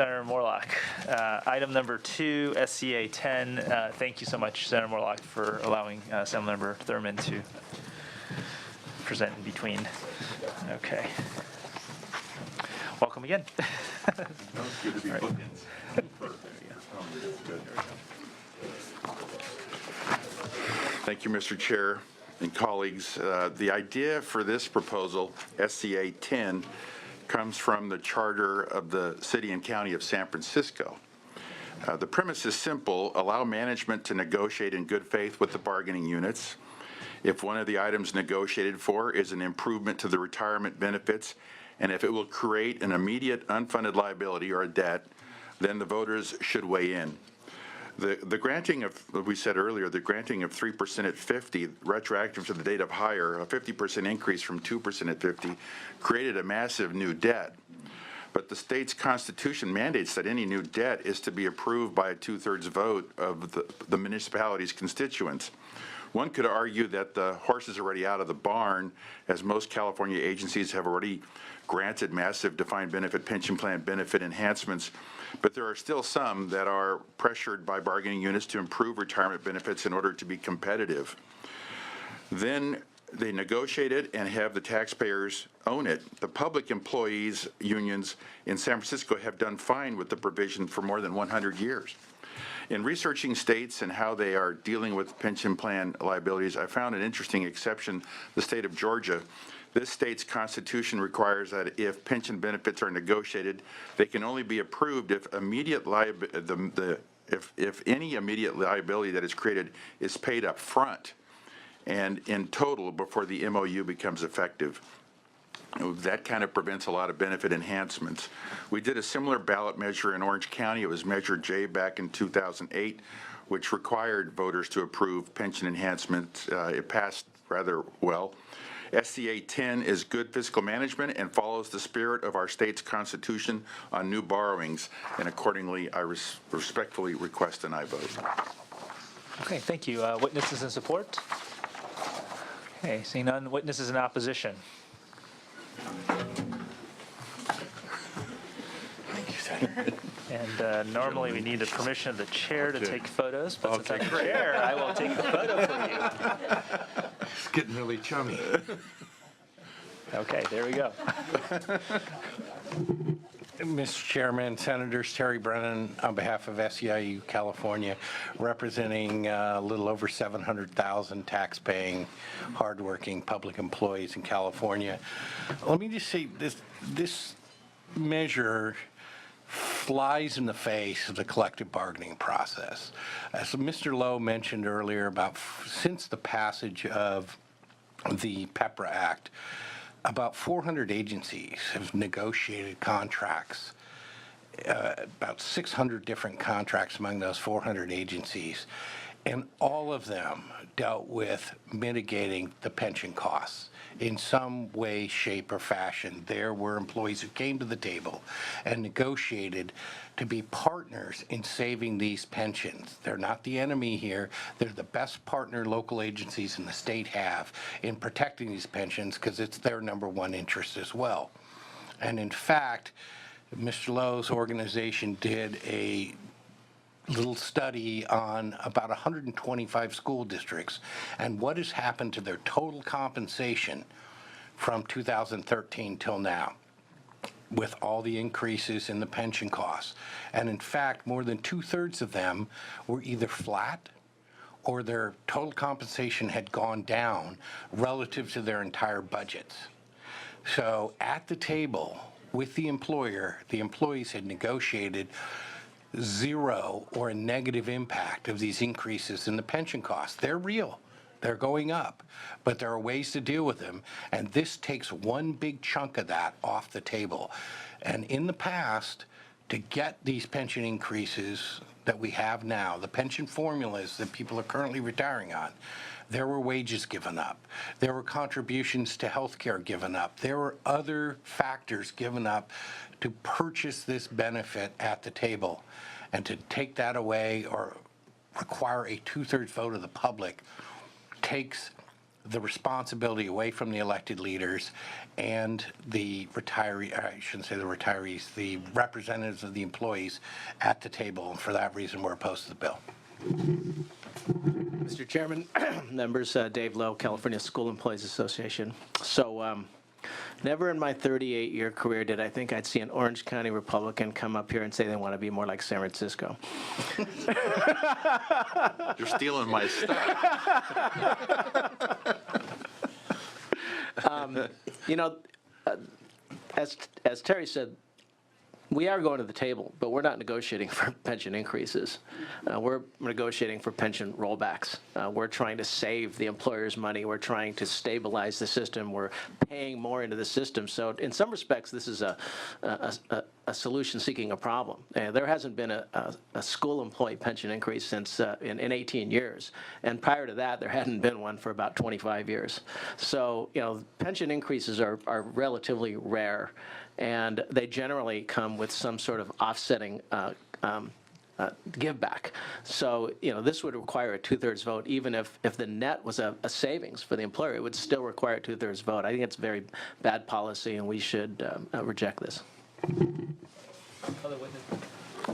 Senator Morlock. Item number 2, SCA 10. Thank you so much, Senator Morlock, for allowing Assemblymember Thurman to present in between. Okay. Welcome again. It's good to be bookends. Thank you, Mr. Chair and colleagues. The idea for this proposal, SCA 10, comes from the charter of the City and County of San Francisco. The premise is simple: allow management to negotiate in good faith with the bargaining units. If one of the items negotiated for is an improvement to the retirement benefits, and if it will create an immediate unfunded liability or a debt, then the voters should weigh in. The granting of, we said earlier, the granting of 3% at 50, retroactive to the date of hire, a 50% increase from 2% at 50, created a massive new debt. But the state's constitution mandates that any new debt is to be approved by a 2/3 vote of the municipality's constituents. One could argue that the horse is already out of the barn, as most California agencies have already granted massive defined benefit pension plan benefit enhancements, but there are still some that are pressured by bargaining units to improve retirement benefits in order to be competitive. Then they negotiate it and have the taxpayers own it. The public employees unions in San Francisco have done fine with the provision for more than 100 years. In researching states and how they are dealing with pension plan liabilities, I found an interesting exception: the state of Georgia. This state's constitution requires that if pension benefits are negotiated, they can only be approved if immediate if any immediate liability that is created is paid up front and in total before the MOU becomes effective. That kind of prevents a lot of benefit enhancements. We did a similar ballot measure in Orange County. It was Measure J back in 2008, which required voters to approve pension enhancements. It passed rather well. SCA 10 is good fiscal management and follows the spirit of our state's constitution on new borrowings, and accordingly, I respectfully request an aye vote. Okay, thank you. Witnesses in support? Okay, seeing none. Witnesses in opposition? Thank you, Senator. And normally we need the permission of the chair to take photos, but since I'm chair, I will take the photo for you. It's getting really chummy. Okay, there we go. Mr. Chairman, Senators, Terry Brennan on behalf of SEIU California, representing a little over 700,000 tax-paying, hardworking public employees in California. Let me just say this measure flies in the face of the collective bargaining process. As Mr. Lowe mentioned earlier, about since the passage of the PEPRA Act, about 400 agencies have negotiated contracts, about 600 different contracts among those 400 agencies, and all of them dealt with mitigating the pension costs in some way, shape, or fashion. There were employees who came to the table and negotiated to be partners in saving these pensions. They're not the enemy here. They're the best partner local agencies in the state have in protecting these pensions because it's their number one interest as well. And in fact, Mr. Lowe's organization did a little study on about 125 school districts and what has happened to their total compensation from 2013 till now with all the increases in the pension costs. And in fact, more than 2/3 of them were either flat or their total compensation had gone down relative to their entire budgets. So at the table with the employer, the employees had negotiated zero or a negative impact of these increases in the pension costs. They're real. They're going up, but there are ways to deal with them, and this takes one big chunk of that off the table. And in the past, to get these pension increases that we have now, the pension formulas that people are currently retiring on, there were wages given up. There were contributions to health care given up. There were other factors given up to purchase this benefit at the table. And to take that away or require a 2/3 vote of the public takes the responsibility away from the elected leaders and the I shouldn't say the retirees, the representatives of the employees at the table. And for that reason, we're opposed to the bill. Mr. Chairman, members, Dave Lowe, California School Employees Association. So never in my 38-year career did I think I'd see an Orange County Republican come up here and say they want to be more like San Francisco. You're stealing my stuff. You know, as Terry said, we are going to the table, but we're not negotiating for pension increases. We're negotiating for pension rollbacks. We're trying to save the employers money. We're trying to stabilize the system. We're paying more into the system. So in some respects, this is a solution seeking a problem. There hasn't been a school employee pension increase since in 18 years. And prior to that, there hadn't been one for about 25 years. So, you know, pension increases are relatively rare, and they generally come with some sort of offsetting give back. So, you know, this would require a 2/3 vote. Even if the net was a savings for the employer, it would still require a 2/3 vote. I think it's very bad policy, and we should reject this.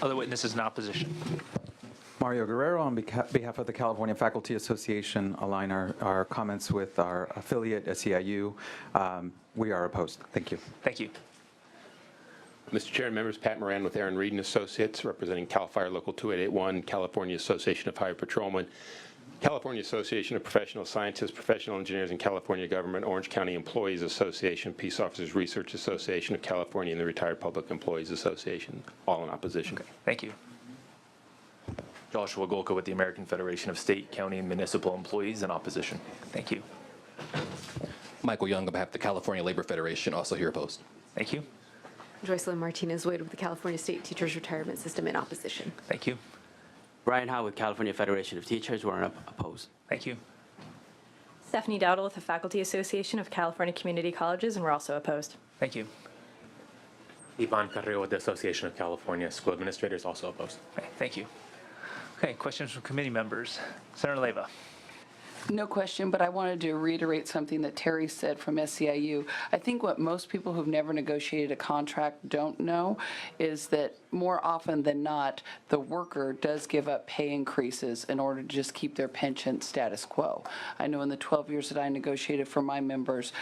Other witnesses in opposition. Mario Guerrero, on behalf of the California Faculty Association, align our comments with our affiliate, SEIU. We are opposed. Thank you. Thank you. Mr. Chair and members, Pat Moran with Aaron Reed & Associates, representing CAL FIRE Local 2881, California Association of Highway Patrolmen, California Association of Professional Scientists, Professional Engineers in California Government, Orange County Employees Association, Peace Officers Research Association of California, and the Retired Public Employees Association, all in opposition. Okay. Thank you. Joshua Golka with the American Federation of State, County, and Municipal Employees in opposition. Thank you. Michael Young on behalf of the California Labor Federation, also here opposed. Thank you. Joycelyn Martinez-Wade with the California State Teachers Retirement System in opposition. Thank you. Brian Howe with California Federation of Teachers. We're opposed. Thank you. Stephanie Dowdle with the Faculty Association of California Community Colleges, and we're also opposed. Thank you. Ivan Carrillo with the Association of California School Administrators, also opposed. Okay. Thank you. Okay. Questions from committee members. Senator Leyva. No question, but I wanted to reiterate something that Terry said from SCIU. I think what most people who've never negotiated a contract don't know is that more often than not, the worker does give up pay increases in order to just keep their pension status quo. I know in the 12 years that I negotiated for my members,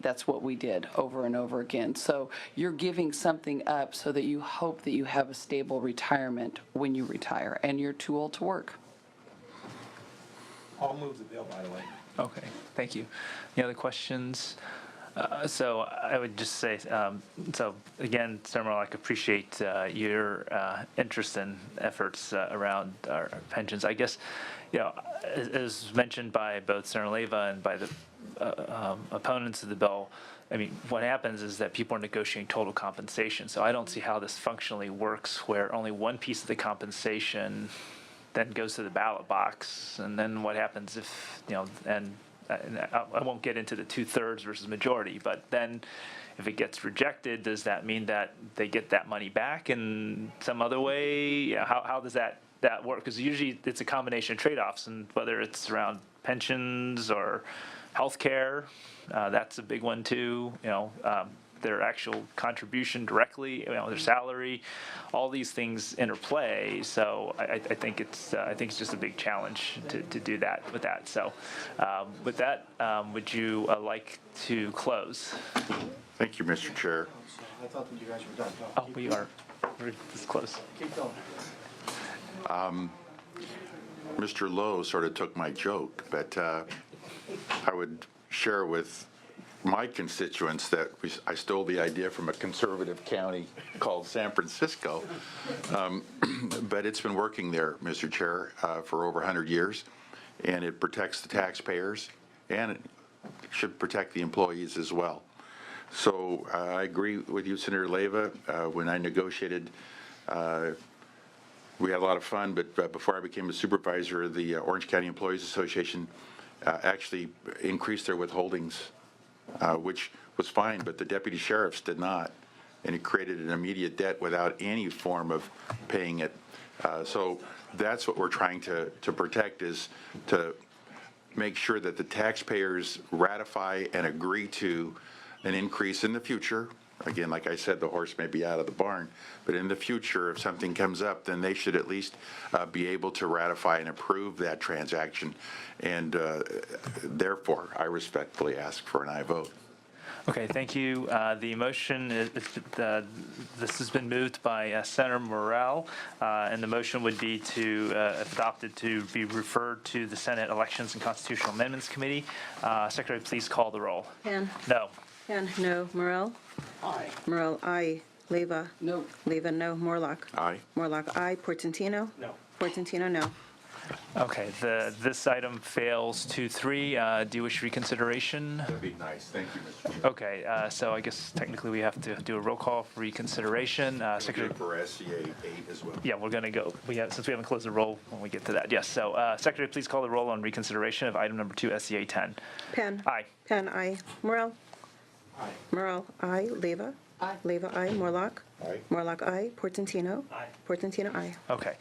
that's what we did over and over again. So you're giving something up so that you hope that you have a stable retirement when you retire and you're too old to work. I'll move the bill, by the way. Okay. Thank you. Any other questions? So I would just say, so again, Senator Moore, I appreciate your interest and efforts around our pensions. I guess, you know, as mentioned by both Senator Leyva and by the opponents of the bill, I mean, what happens is that people are negotiating total compensation. So I don't see how this functionally works where only one piece of the compensation then goes to the ballot box. And then what happens if, you know, and I won't get into the 2/3 versus majority, but then if it gets rejected, does that mean that they get that money back in some other way? How does that work? Because usually it's a combination of trade-offs, and whether it's around pensions or health care, that's a big one too. You know, their actual contribution directly, you know, their salary, all these things interplay. So I think it's just a big challenge to do that with that. So with that, would you like to close? Thank you, Mr. Chair. I thought that you guys were done. Oh, we are. We're this close. Keep going. Mr. Lowe sort of took my joke, but I would share with my constituents that I stole the idea from a conservative county called San Francisco, but it's been working there, Mr. Chair, for over 100 years, and it protects the taxpayers, and it should protect the employees as well. So I agree with you, Senator Leyva. When I negotiated, we had a lot of fun, but before I became a supervisor, the Orange County Employees Association actually increased their withholdings, which was fine, but the deputy sheriffs did not, and it created an immediate debt without any form of paying it. So that's what we're trying to protect, is to make sure that the taxpayers ratify and agree to an increase in the future. Again, like I said, the horse may be out of the barn, but in the future, if something comes up, then they should at least be able to ratify and approve that transaction. And therefore, I respectfully ask for an aye vote. Okay, thank you. The motion, this has been moved by Senator Morrell, and the motion would be to, if adopted, to be referred to the Senate Elections and Constitutional Amendments Committee. Secretary, please call the roll. Pan. No. Pan, no. Morrell? Aye. Morrell, aye. Leyva? No. Leyva, no. Morlock? Aye. Morlock, aye. Portantino? No. Portantino, no. Okay, this item fails 2-3. Do you wish reconsideration? That'd be nice. Thank you, Mr. Chair. Okay, so I guess technically we have to do a roll call for reconsideration. Secretary. For SCA 8 as well. Yeah, we're going to go. Since we haven't closed the roll when we get to that. Yes. So, Secretary, please call the roll on reconsideration of item number 2, SCA 10. Pan. Aye. Pan, aye. Morrell? Aye. Morrell, aye. Leyva? Aye. Leyva, aye. Morlock? Aye. Morlock, aye. Portantino? Aye. Portantino, aye. Okay.